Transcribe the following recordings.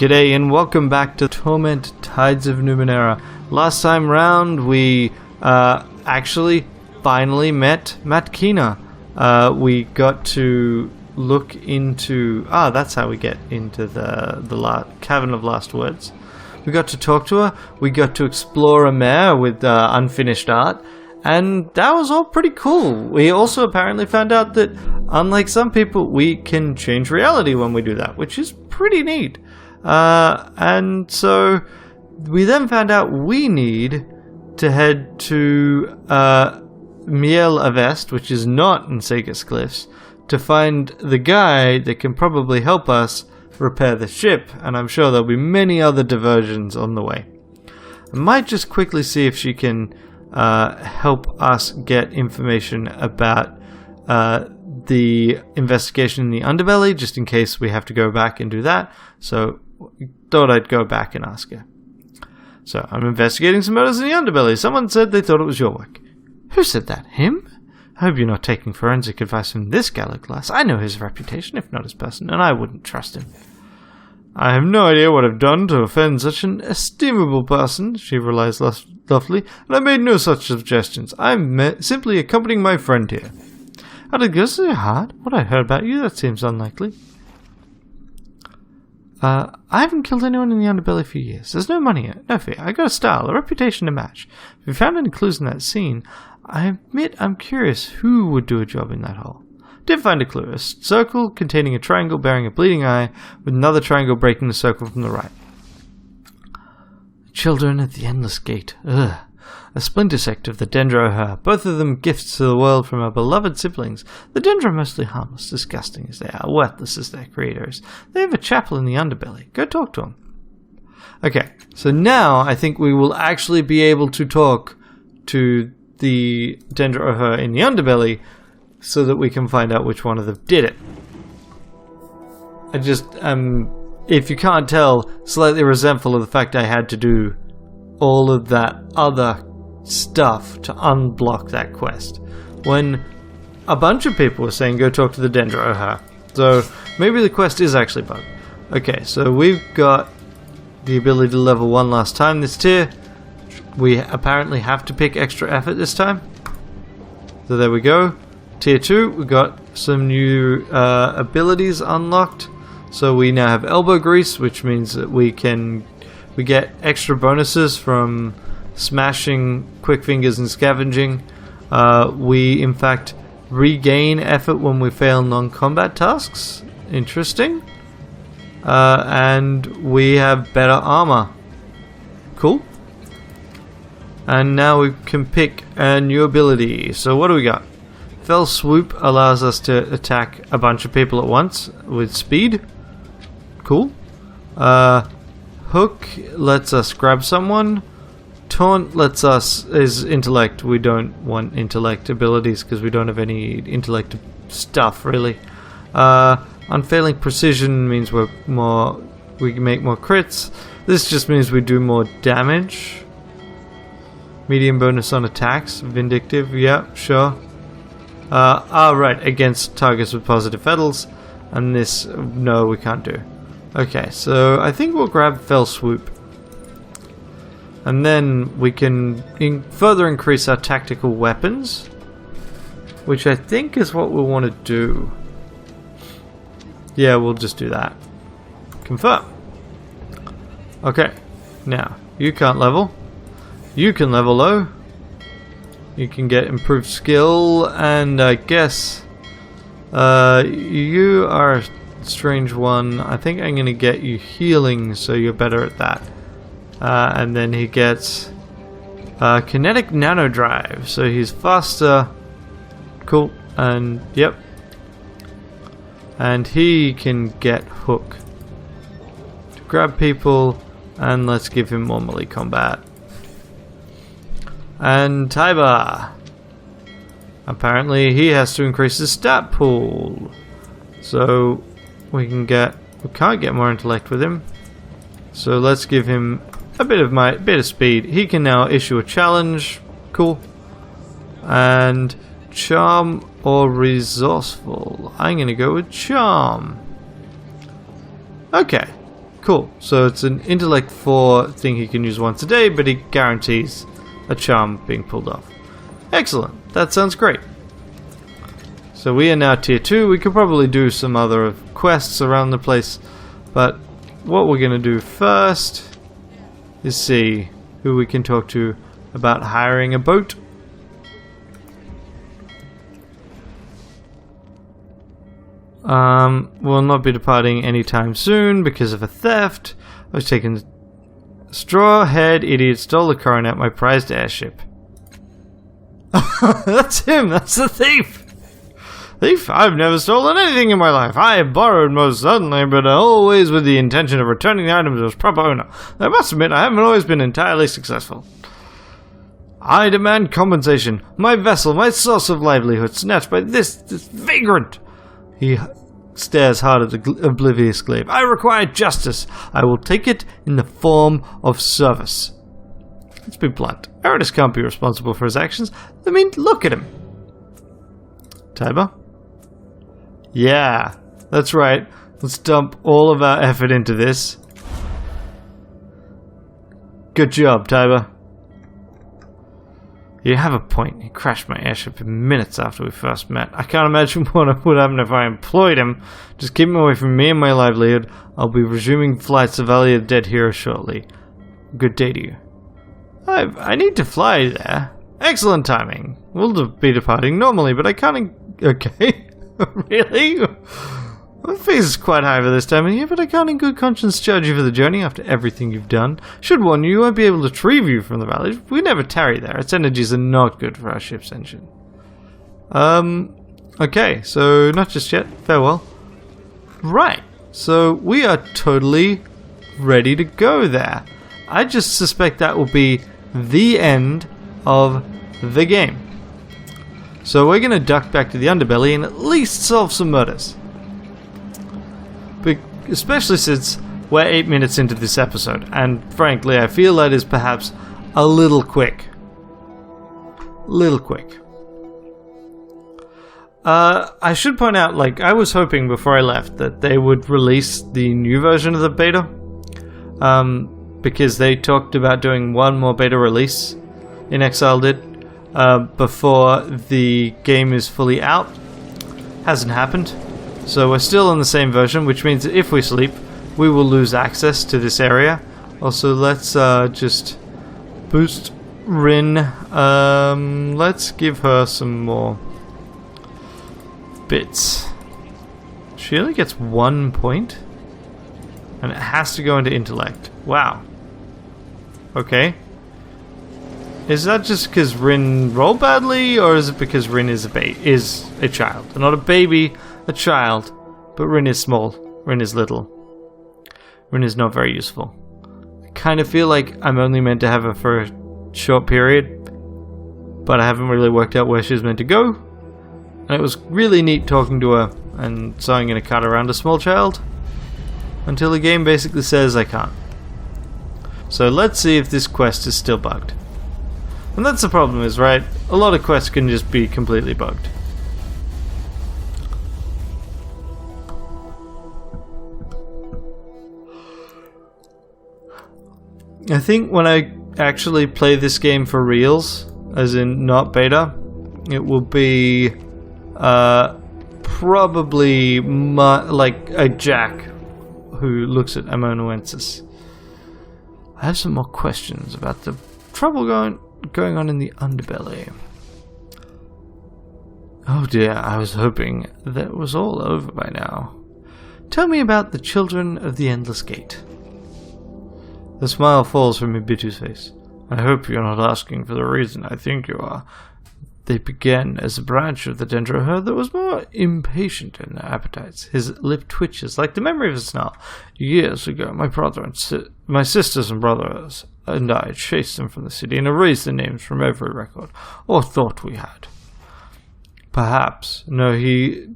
G'day and welcome back to Torment Tides of Numenera. Last time round we actually finally met Matkina. We got to look into... that's how we get into the Cavern of Last Words. We got to talk to her, we got to explore a mare with unfinished art, and that was all pretty cool. We also apparently found out that, unlike some people, we can change reality when we do that, which is pretty neat. And so we then found out we need to head to Miel Avest, which is not in Segas Cliffs, to find the guy that can probably help us repair the ship, and I'm sure there'll be many other diversions on the way. I might just quickly see if she can help us get information about the investigation in the underbelly, just in case we have to go back and do that. So thought I'd go back and ask her. So I'm investigating some murders in the underbelly. Someone said they thought it was your work. Who said that? Him? I hope you're not taking forensic advice from this Galaglass. I know his reputation, if not his person, and I wouldn't trust him. I have no idea what I've done to offend such an estimable person, she replies loftily, and I made no such suggestions. I'm simply accompanying my friend here. How did it go so hard? What I heard about you, that seems unlikely. I haven't killed anyone in the underbelly for years. There's no money in it, no fear. I got a style, a reputation to match. If you found any clues in that scene, I admit I'm curious who would do a job in that hole. Did find a clue, a circle containing a triangle bearing a bleeding eye, with another triangle breaking the circle from the right. Children at the Endless Gate. Ugh. A splinter sect of the Dendro, both of them gifts to the world from our beloved siblings. The Dendro are mostly harmless, disgusting as they are, worthless as their creators. They have a chapel in the underbelly. Go talk to them. Okay, so now I think we will actually be able to talk to the Dendro in the underbelly so that we can find out which one of them did it. I just if you can't tell, slightly resentful of the fact I had to do all of that other stuff to unblock that quest, when a bunch of people were saying go talk to the Dendro. So maybe the quest is actually bugged. Okay, so we've got the ability to level 1 last time this tier. We apparently have to pick extra effort this time. So there we go. Tier 2, we got some new abilities unlocked. So we now have elbow grease, which means that we get extra bonuses from smashing, quick fingers, and scavenging. We in fact regain effort when we fail non-combat tasks. Interesting. And we have better armor. Cool. And now we can pick a new ability. So what do we got? Fell Swoop allows us to attack a bunch of people at once with speed. Cool. Hook lets us grab someone. Taunt lets us is intellect. We don't want intellect abilities because we don't have any intellect stuff really. Unfailing precision means we can make more crits. This just means we do more damage. Medium bonus on attacks. Vindictive, yeah, sure. Right, against targets with positive fetals. And this, no, we can't do. Okay, so I think we'll grab Fell Swoop. And then we can further increase our tactical weapons, which I think is what we want to do. Yeah, we'll just do that. Confirm. Okay, now, you can't level. You can level low. You can get improved skill, and I guess you are a strange one. I think I'm going to get you healing, so you're better at that. And then he gets kinetic nano drive, so he's faster. Cool. And yep. And he can get hook to grab people, and let's give him more melee combat. And Taiba. Apparently he has to increase his stat pool. So we can't get more intellect with him. So let's give him a bit of speed. He can now issue a challenge. Cool. And charm or resourceful. I'm gonna go with charm. Okay. Cool. So it's an intellect 4 thing he can use once a day, but he guarantees a charm being pulled off. Excellent. That sounds great. So we are now tier 2. We could probably do some other quests around the place, but what we're going to do first is see who we can talk to about hiring a boat. We'll not be departing anytime soon because of a theft. I was taken. Straw-haired idiot stole the coronet, my prized airship. That's him. That's the thief. Thief? I've never stolen anything in my life. I have borrowed most certainly, but always with the intention of returning the item to its proper owner. I must admit, I haven't always been entirely successful. I demand compensation. My vessel, my source of livelihood, snatched by this vagrant. He stares hard at the oblivious glaive. I require justice. I will take it in the form of service. Let's be blunt. Aratus can't be responsible for his actions. I mean, look at him. Tiber? Yeah, that's right. Let's dump all of our effort into this. Good job, Tiber. You have a point. He crashed my airship in minutes after we first met. I can't imagine what would happen if I employed him. Just keep him away from me and my livelihood. I'll be resuming flights to Valley of Dead Heroes shortly. Good day to you. I need to fly there. Excellent timing. We'll be departing normally, but I can't... Okay. Really? My fees is quite high for this time of year, but I can't in good conscience charge you for the journey after everything you've done. Should warn you, I won't be able to retrieve you from the valley. We never tarry there. Its energies are not good for our ship's engine. Okay, so not just yet. Farewell. Right, so we are totally ready to go there. I just suspect that will be the end of the game. So we're going to duck back to the underbelly and at least solve some murders. Especially since we're 8 minutes into this episode, and frankly, I feel that is perhaps a little quick. I should point out, I was hoping before I left that they would release the new version of the beta, because they talked about doing one more beta release, In Exile did, before the game is fully out. Hasn't happened. So we're still on the same version, which means that if we sleep, we will lose access to this area. Also, let's just boost Rin. Let's give her some more bits. She only gets 1 point, and it has to go into intellect. Wow. Okay. Is that just because Rin rolled badly, or is it because Rin is a child? Not a baby, a child. But Rin is small. Rin is little. Rin is not very useful. I kind of feel like I'm only meant to have her for a short period, but I haven't really worked out where she's meant to go. And it was really neat talking to her, and so I'm going to cart around a small child until the game basically says I can't. So let's see if this quest is still bugged. And that's the problem is, right? A lot of quests can just be completely bugged. I think when I actually play this game for reals, as in not beta, it will be probably like a Jack who looks at amanuensis. I have some more questions about the trouble going on in the underbelly. Oh dear, I was hoping that was all over by now. Tell me about the children of the Endless Gate. The smile falls from Ibitu's face. I hope you're not asking for the reason I think you are. They began as a branch of the Dendro herd that was more impatient in their appetites. His lip twitches like the memory of a snarl. Years ago, my sisters and brothers and I chased them from the city and erased their names from every record, or thought we had. Perhaps. No, he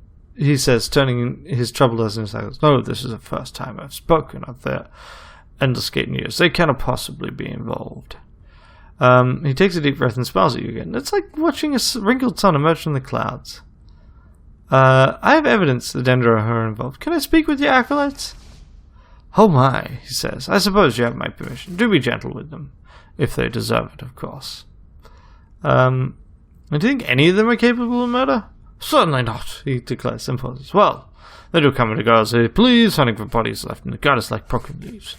says, turning his troubled eyes in his eyes. No, this is the first time I've spoken of their Endless Gate news. They cannot possibly be involved. He takes a deep breath and smiles at you again. It's like watching a wrinkled sun emerge from the clouds. I have evidence the Dendro are involved. Can I speak with your acolytes? Oh my, he says. I suppose you have my permission. Do be gentle with them. If they deserve it, of course. Do you think any of them are capable of murder? Certainly not, he declares and pauses. Well, they do come and go as they please, hunting for bodies left in the gutters like broken leaves.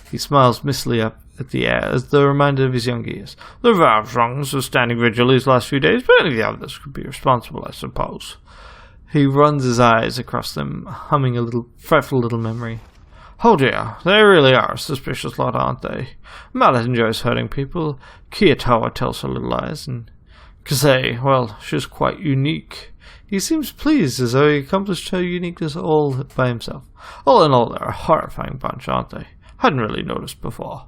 He smiles mistily up at the air as though reminded of his younger years. The Valshongs were standing vigil these last few days, but any of the others could be responsible, I suppose. He runs his eyes across them, humming a fretful little memory. Oh dear, they really are a suspicious lot, aren't they? Mallet enjoys hurting people, Kiyatawa tells her little lies, and Kazay, well, she's quite unique. He seems pleased as though he accomplished her uniqueness all by himself. All in all, they're a horrifying bunch, aren't they? Hadn't really noticed before.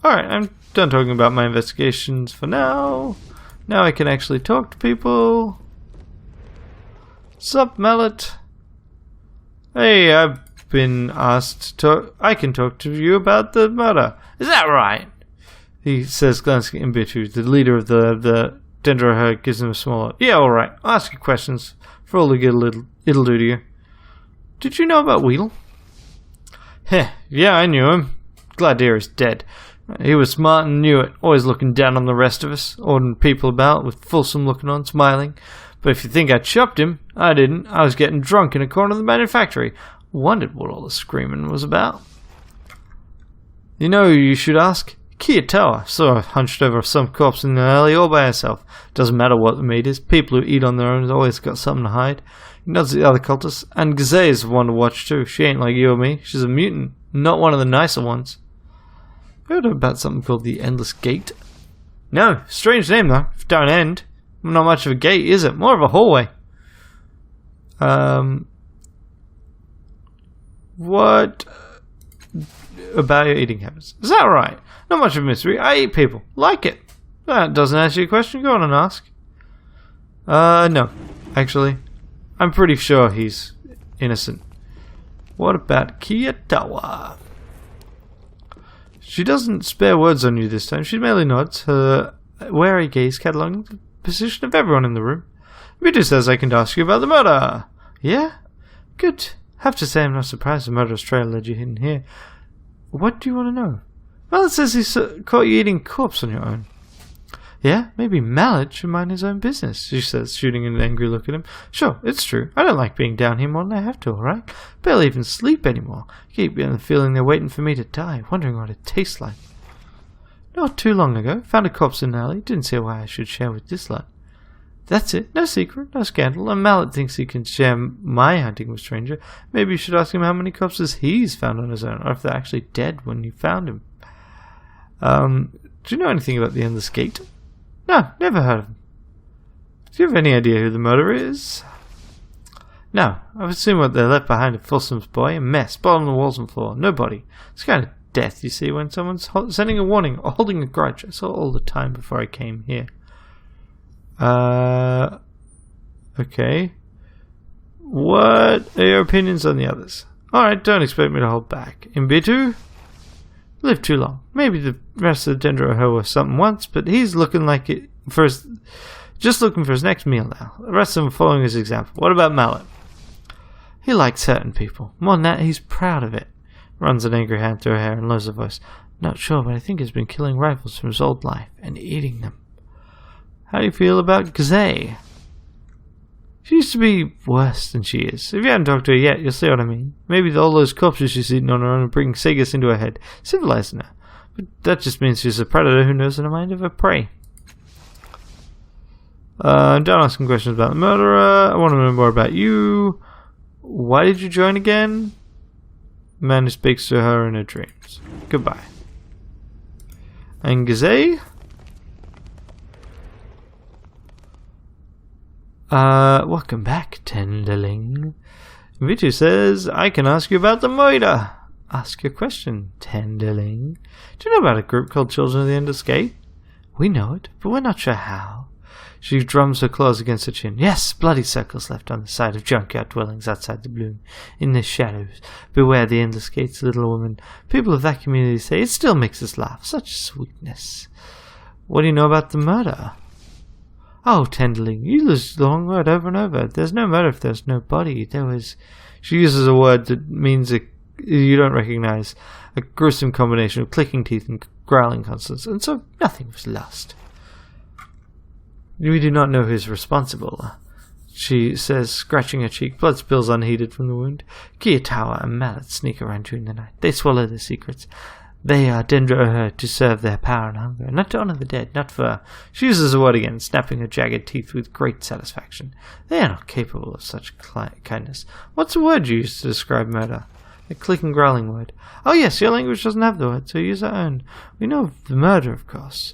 Alright, I'm done talking about my investigations for now. Now I can actually talk to people. Sup, Mallet? Hey, I've been asked to I can talk to you about the murder. Is that right? He says, glancing at Mbitu, the leader of the Dendro herd, gives him a small... Yeah, alright. I'll ask you questions for all the good it'll do to you. Did you know about Weedle? Heh, yeah, I knew him. Glad to hear he's dead. He was smart and knew it, always looking down on the rest of us, ordering people about with Fulsome looking on, smiling. But if you think I chopped him, I didn't. I was getting drunk in a corner of the manufactory. Wondered what all the screaming was about. You know who you should ask? Kiyatawa. Saw her hunched over some corpse in the alley all by herself. Doesn't matter what the meat is. People who eat on their own have always got something to hide. He nods at the other cultists. And Gazay is one to watch too. She ain't like you or me. She's a mutant. Not one of the nicer ones. Heard about something called the Endless Gate? No. Strange name though. If it don't end. Not much of a gate, is it? More of a hallway. What about your eating habits? Is that right? Not much of a mystery. I eat people. Like it. That doesn't answer your question. Go on and ask. No. Actually, I'm pretty sure he's innocent. What about Kiyatawa? She doesn't spare words on you this time. She merely nods, her wary gaze cataloguing the position of everyone in the room. Mitu says I can ask you about the murder. Yeah? Good. Have to say I'm not surprised the murderous trail led you in here. What do you want to know? Mallet says he caught you eating corpse on your own. Yeah, maybe Mallet should mind his own business, she says, shooting an angry look at him. Sure, it's true. I don't like being down here more than I have to, alright? Barely even sleep anymore. Keep getting the feeling they're waiting for me to die, wondering what it tastes like. Not too long ago, found a corpse in an alley. Didn't see why I should share with this lot. That's it. No secret, no scandal. And Mallet thinks he can share my hunting with stranger. Maybe you should ask him how many corpses he's found on his own, or if they're actually dead when you found him. Do you know anything about the Endless Gate? No, never heard of him. Do you have any idea who the murderer is? No, I've assumed what they left behind at Fulsome's boy. A mess, blood on the walls and floor. No body. It's kind of death, you see, when someone's sending a warning or holding a grudge. I saw it all the time before I came here. Okay. What are your opinions on the others? Alright, don't expect me to hold back. Mbitu? Lived too long. Maybe the rest of the Dendro Ho was something once, but he's looking like it just looking for his next meal now. The rest of them following his example. What about Mallet? He likes hurting people. More than that, he's proud of it. Runs an angry hand through her hair and lowers her voice. Not sure, but I think he's been killing rivals from his old life and eating them. How do you feel about Gazay? She used to be worse than she is. If you haven't talked to her yet, you'll see what I mean. Maybe all those corpses she's eating on her own are bringing Sagas into her head, civilizing her. But that just means she's a predator who knows in the mind of her prey. I'm done asking questions about the murderer. I want to know more about you. Why did you join again? Man who speaks to her in her dreams. Goodbye. And Gazay? Welcome back, Tenderling. Mbitu says, I can ask you about the murder. Ask your question, Tenderling. Do you know about a group called Children of the Endless Gate? We know it, but we're not sure how. She drums her claws against her chin. Yes, bloody circles left on the side of junkyard dwellings outside the bloom. In the shadows. Beware the Endless Gates, little woman. People of that community say it still makes us laugh. Such sweetness. What do you know about the murder? Oh, Tenderling, you use the wrong word over and over. There's no murder if there's no body. There was She uses a word that means you don't recognize, a gruesome combination of clicking teeth and growling consonants, and so nothing was lost. We do not know who's responsible, she says, scratching her cheek. Blood spills unheeded from the wound. Kiyatawa and Mallet sneak around during the night. They swallow their secrets. They are Dendra to serve their power and hunger, not to honor the dead, not for... She uses the word again, snapping her jagged teeth with great satisfaction. They are not capable of such kindness. What's the word you use to describe murder? A clicking, growling word. Oh yes, your language doesn't have the word, so use our own. We know of the murder, of course.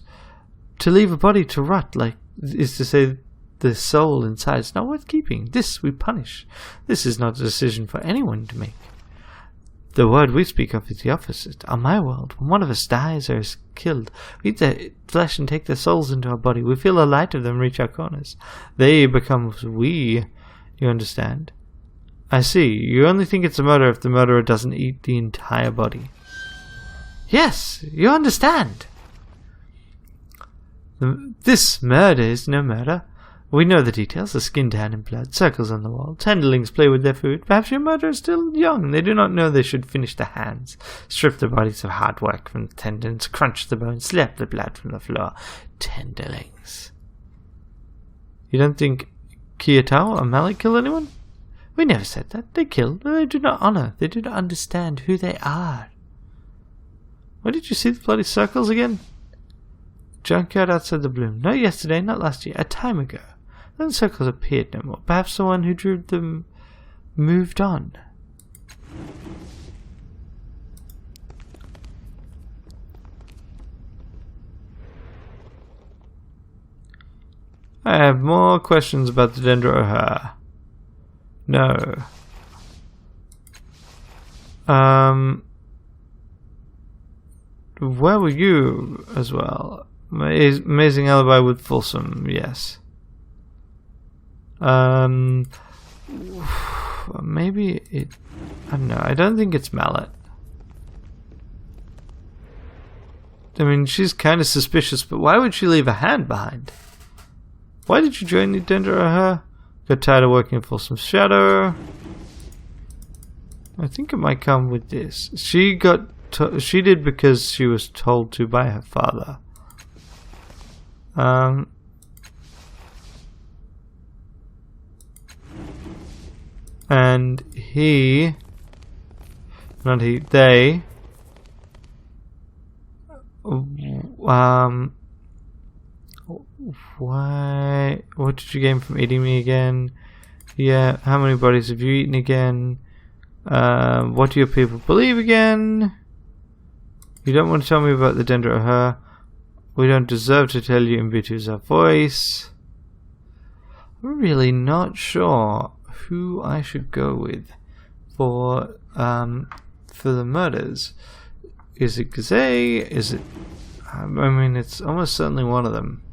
To leave a body to rot, like, is to say the soul inside is not worth keeping. This we punish. This is not a decision for anyone to make. The word we speak of is the opposite. On my world, when one of us dies or is killed, we eat their flesh and take their souls into our body. We feel the light of them reach our corners. They become we. You understand? I see. You only think it's a murder if the murderer doesn't eat the entire body. Yes, you understand. This murder is no murder. We know the details, the skin tan and blood, circles on the wall, tenderlings play with their food. Perhaps your murderer is still young. They do not know they should finish the hands, strip the bodies of hard work from the tendons, crunch the bones, slap the blood from the floor. Tenderlings. You don't think Kiyatawa or Malik killed anyone? We never said that. They killed, but they do not honor. They do not understand who they are. Where did you see the bloody circles again? Junkyard outside the bloom. Not yesterday, not last year, a time ago. Then the circles appeared no more. Perhaps the one who drew them moved on. I have more questions about the Dendra O'Hare. No. Where were you as well? Amazing alibi with Folsom, yes. Maybe it... I don't know. I don't think it's Mallet. I mean, she's kind of suspicious, but why would she leave a hand behind? Why did you join the Dendra O'Hare? Got tired of working in Folsom's shadow. I think it might come with this. She did because she was told to by her father. And they, why, what did you gain from eating me again? Yeah, how many bodies have you eaten again? What do your people believe again? You don't want to tell me about the Dendra O'Hare. We don't deserve to tell you Mbitu's our voice. I'm really not sure who I should go with for the murders. Is it Gazay? Is it... I mean, it's almost certainly one of them.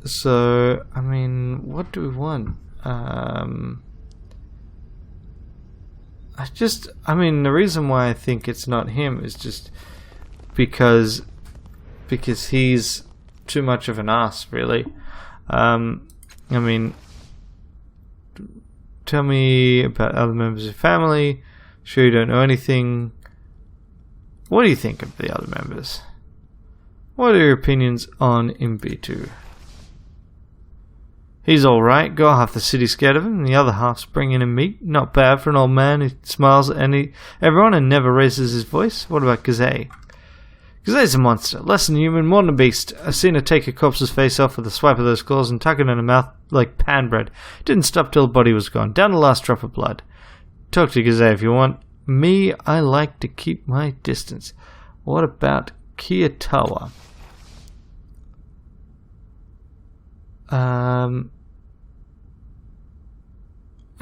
So, I mean, what do we want? I mean, the reason why I think it's not him is just because he's too much of an ass, really. I mean, tell me about other members of your family. Sure you don't know anything. What do you think of the other members? What are your opinions on Mbitu? He's alright. Got half the city scared of him, and the other half's bringing him meat. Not bad for an old man who smiles at everyone and never raises his voice. What about Gazay? Gazay's a monster. Less than human, more than a beast. I've seen her take a corpse's face off with a swipe of those claws and tuck it in her mouth like pan bread. Didn't stop till the body was gone. Down to the last drop of blood. Talk to Gazay if you want. Me, I like to keep my distance. What about Kiyatawa?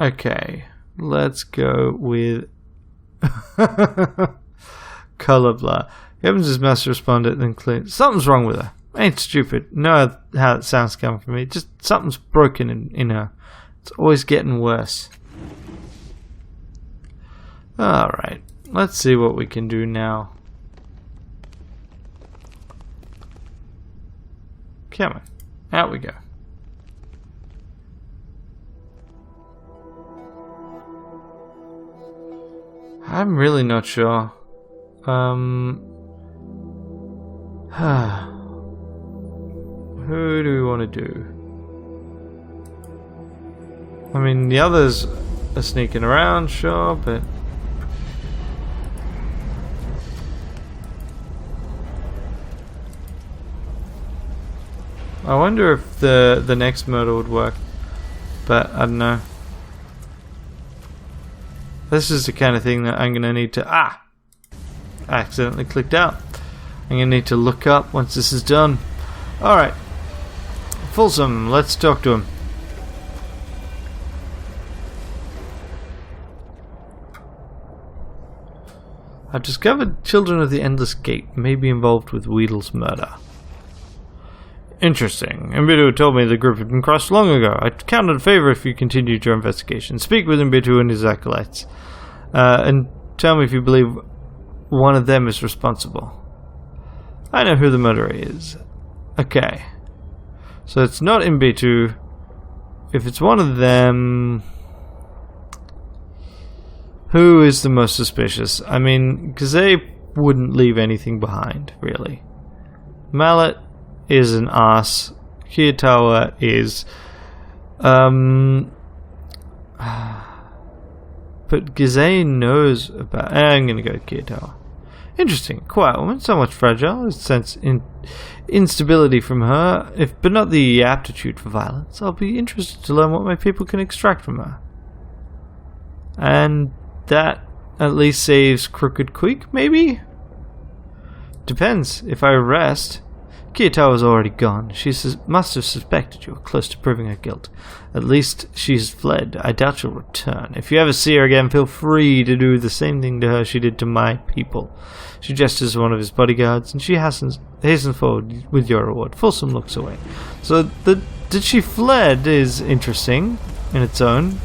Okay, let's go with Color Blur. Evans' his master responded, then cleared. Something's wrong with her. Ain't stupid. Know how it sounds coming from me. Just something's broken in her. It's always getting worse. Alright, let's see what we can do now. Come on, out we go. I'm really not sure. Who do we want to do? I mean, the others are sneaking around, sure, but... I wonder if the next murder would work, but I don't know. This is the kind of thing that I'm going to need to... I accidentally clicked out. I'm going to need to look up once this is done. Alright. Folsom, let's talk to him. I've discovered Children of the Endless Gate may be involved with Weedle's murder. Interesting. Mbitu told me the group had been crossed long ago. I'd count it a favor if you continued your investigation. Speak with Mbitu and his acolytes. And tell me if you believe one of them is responsible. I know who the murderer is. Okay. So it's not Mbitu. If it's one of them... Who is the most suspicious? I mean, because they wouldn't leave anything behind, really. Mallet is an ass. Kiyatawa is... But Gizeh knows about... I'm going to go Kiyatawa. Interesting. Quiet woman. Somewhat fragile. I sense instability from her, but not the aptitude for violence. I'll be interested to learn what my people can extract from her. And that at least saves Crooked Quick, maybe? Depends. If I arrest... Kiyatawa's already gone. She must have suspected you were close to proving her guilt. At least she's fled. I doubt she'll return. If you ever see her again, feel free to do the same thing to her she did to my people. She gestures to one of his bodyguards, and she hastens forward with your reward. Folsom looks away. So, that she fled is interesting in its own.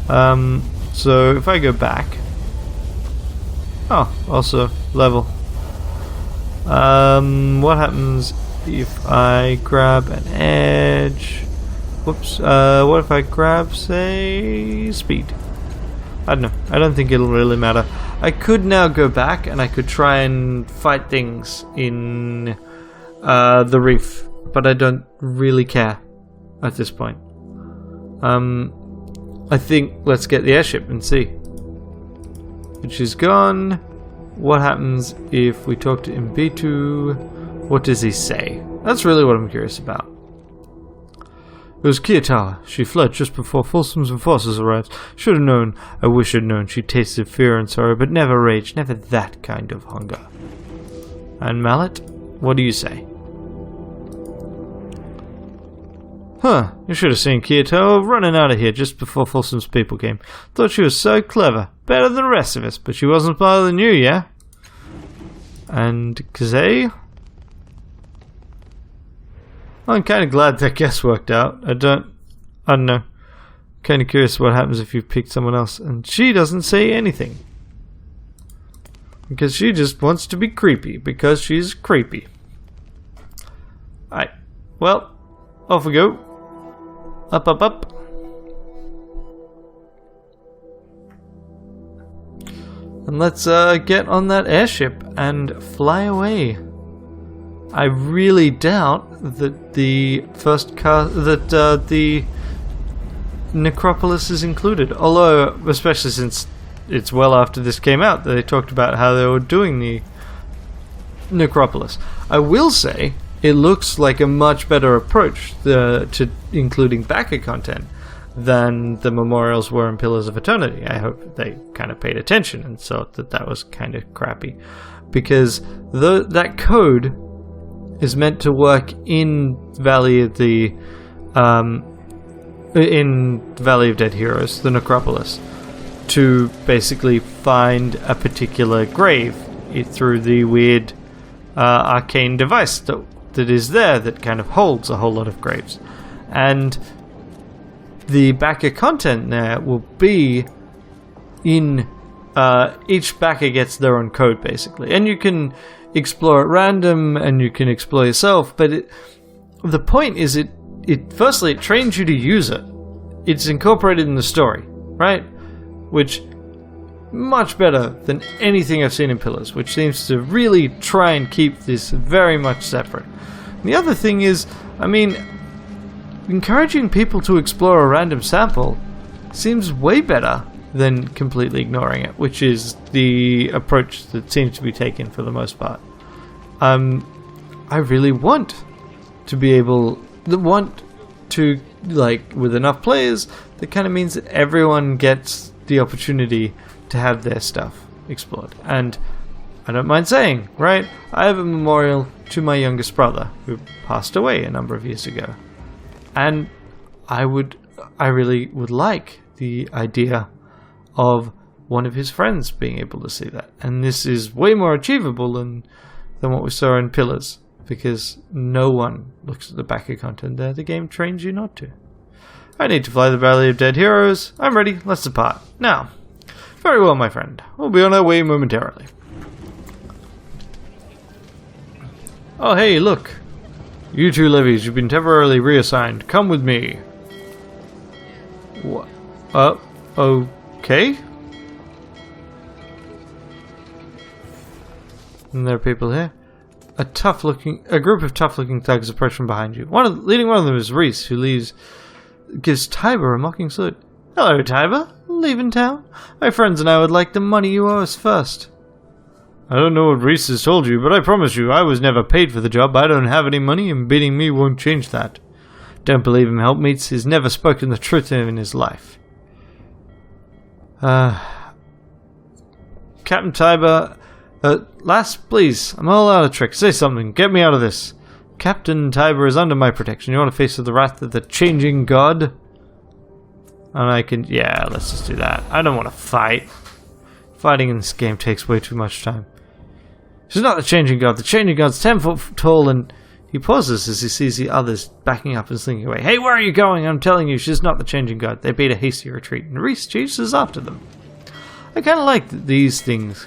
So if I go back... Oh, also, level. What happens if I grab an edge? Whoops. What if I grab, say, speed? I don't know. I don't think it'll really matter. I could now go back and I could try and fight things in the reef, but I don't really care at this point. I think let's get the airship and see. Which is gone. What happens if we talk to Mbitu? What does he say? That's really what I'm curious about. It was Kiyatawa. She fled just before Folsom's enforcers arrived. Should have known. I wish I'd known. She tasted fear and sorrow, but never rage. Never that kind of hunger. And Mallet? What do you say? Huh, you should have seen Kiyatawa running out of here just before Folsom's people came. Thought she was so clever. Better than the rest of us, but she wasn't smarter than you, yeah? And Gizeh? I'm kind of glad that guess worked out. I don't know. Kind of curious what happens if you pick someone else. And she doesn't say anything. Because she just wants to be creepy. Because she's creepy. Alright. Well, off we go. Up, up, up. And let's get on that airship and fly away. I really doubt that the necropolis is included. Although, especially since it's well after this came out, they talked about how they were doing the necropolis. I will say it looks like a much better approach to including backer content than the memorials were in Pillars of Eternity. I hope they kind of paid attention and saw that was kind of crappy, because that code is meant to work in Valley of Dead Heroes, the necropolis, to basically find a particular grave through the weird arcane device that is there that kind of holds a whole lot of graves. And the backer content there will be in each backer gets their own code, basically, and you can explore at random and you can explore yourself, but the point is firstly it trains you to use it. It's incorporated in the story, right? Which much better than anything I've seen in Pillars, which seems to really try and keep this very much separate. And the other thing is, I mean, encouraging people to explore a random sample seems way better than completely ignoring it, which is the approach that seems to be taken for the most part. I really want to be able, like, with enough players, that kind of means that everyone gets the opportunity to have their stuff explored. And I don't mind saying, right, I have a memorial to my youngest brother who passed away a number of years ago. And I really would like the idea of one of his friends being able to see that. And this is way more achievable than what we saw in Pillars, because no one looks at the back of content there. The game trains you not to. I need to fly the Valley of Dead Heroes. I'm ready. Let's depart. Now. Very well, my friend. We'll be on our way momentarily. Oh, hey, look. You two levies, you've been temporarily reassigned. Come with me. What? Okay. And there are people here. A group of tough-looking thugs approach from behind you. Leading one of them is Reese, who gives Tiber a mocking salute. Hello, Tiber. Leaving town? My friends and I would like the money you owe us first. I don't know what Reese has told you, but I promise you I was never paid for the job. I don't have any money, and beating me won't change that. Don't believe him, helpmeets. He's never spoken the truth to him in his life. Captain Tiber, lass, please. I'm all out of tricks. Say something. Get me out of this. Captain Tiber is under my protection. You want to face the wrath of the changing god? And I can... Yeah, let's just do that. I don't want to fight. Fighting in this game takes way too much time. She's not the changing god. The changing god's 10 foot tall, and... He pauses as he sees the others backing up and slinking away. Hey, where are you going? I'm telling you, she's not the changing god. They beat a hasty retreat, and Reese chases after them. I kind of like that these things...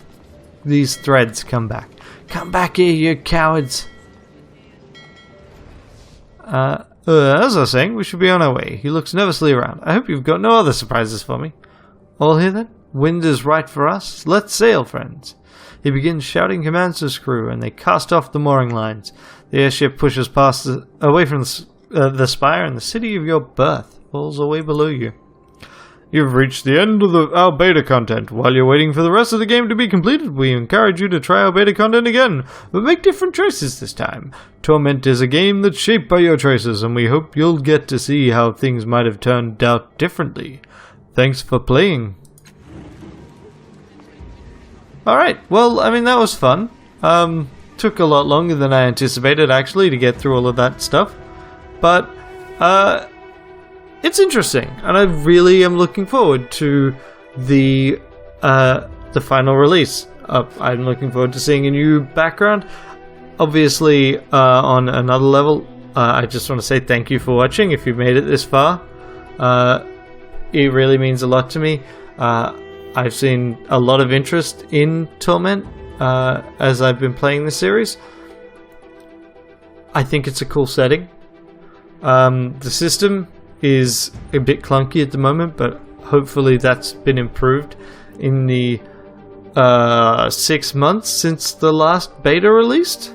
These threads come back. Come back here, you cowards! As I was saying, we should be on our way. He looks nervously around. I hope you've got no other surprises for me. All here then? Wind is right for us. Let's sail, friends. He begins shouting commands to his crew, and they cast off the mooring lines. The airship pushes away from the spire, and the city of your birth falls away below you. You've reached the end of our beta content. While you're waiting for the rest of the game to be completed, we encourage you to try our beta content again, but make different choices this time. Torment is a game that's shaped by your choices, and we hope you'll get to see how things might have turned out differently. Thanks for playing. Alright, well, I mean, that was fun. Took a lot longer than I anticipated, actually, to get through all of that stuff. But, it's interesting, and I really am looking forward to the final release. I'm looking forward to seeing a new background. Obviously, on another level, I just want to say thank you for watching. If you've made it this far, it really means a lot to me. I've seen a lot of interest in Torment as I've been playing the series. I think it's a cool setting. The system is a bit clunky at the moment, but hopefully that's been improved in the 6 months since the last beta released,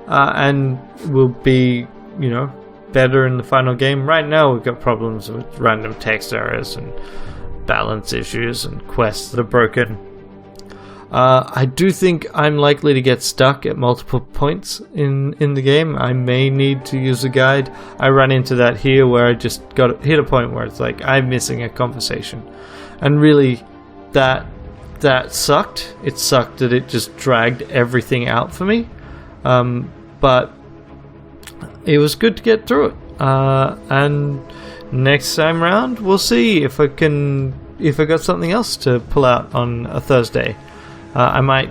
and will be, you know, better in the final game. Right now we've got problems with random text errors and balance issues and quests that are broken. I do think I'm likely to get stuck at multiple points in the game. I may need to use a guide. I ran into that here where I just hit a point where it's like I'm missing a conversation, and really that sucked. It sucked that it just dragged everything out for me, but it was good to get through it. And next time round we'll see if I got something else to pull out on a Thursday. I might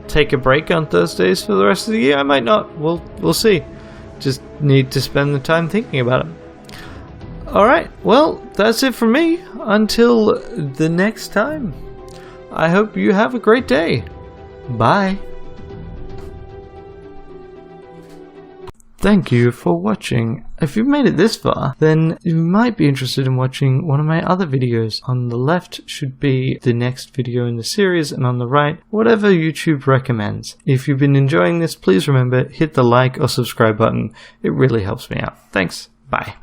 take a break on Thursdays for the rest of the year. I might not. We'll see. Just need to spend the time thinking about it. Alright, well, that's it from me. Until the next time. I hope you have a great day. Bye. Thank you for watching. If you've made it this far, then you might be interested in watching one of my other videos. On the left should be the next video in the series, and on the right, whatever YouTube recommends. If you've been enjoying this, please remember, hit the like or subscribe button. It really helps me out. Thanks. Bye.